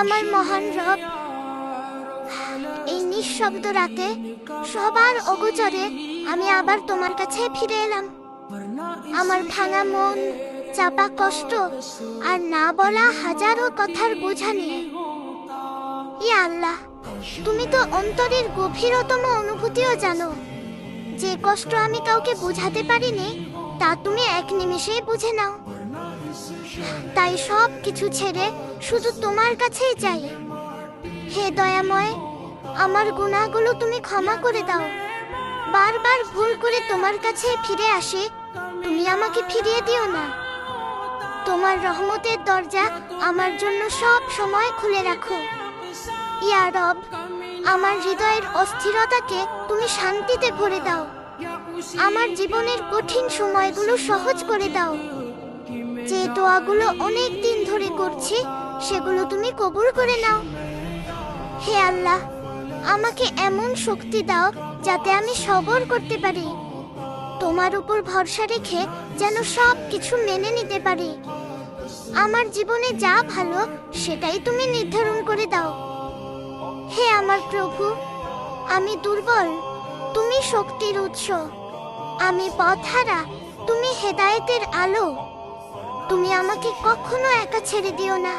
আমার মহান রব, এই নিঃশব্দ রাতে সবার অগোচরে আমি আবার তোমার কাছে ফিরে এলাম। আমার ভাঙা মন, চাপা কষ্ট আর না বলা হাজারো কথার বোঝা নিয়ে। ইয়া আল্লাহ, তুমি তো অন্তরের গভীরতম অনুভূতিও জানো। যে কষ্ট আমি কাউকে বোঝাতে পারিনি তা তুমি এক নিমেষেই বুঝে নাও। তাই সব কিছু ছেড়ে শুধু তোমার কাছেই চাই। হে দয়াময়, আমার গুনাহগুলো তুমি ক্ষমা করে দাও। বারবার ভুল করে তোমার কাছে ফিরে আসি, তুমি আমাকে ফিরিয়ে দিও না। তোমার রহমতের দরজা আমার জন্য সব সময় খুলে রাখো। ইয়া রব, আমার হৃদয়ের অস্থিরতাকে তুমি শান্তিতে ভরে দাও। আমার জীবনের কঠিন সময়গুলো সহজ করে দাও। যে দোয়াগুলো অনেক দিন ধরে করছি সেগুলো তুমি কবুল করে নাও। হে আল্লাহ, আমাকে এমন শক্তি দাও যাতে আমি সবর করতে পারি। তোমার উপর ভরসা রেখে যেন সব কিছু মেনে নিতে পারি। আমার জীবনে যা ভালো সেটাই তুমি নির্ধারণ করে দাও। হে আমার প্রভু, আমি দুর্বল, তুমি শক্তির উৎস। আমি পথহারা, তুমি হেদায়েতের আলো। তুমি আমাকে কখনো একা ছেড়ে দিও না।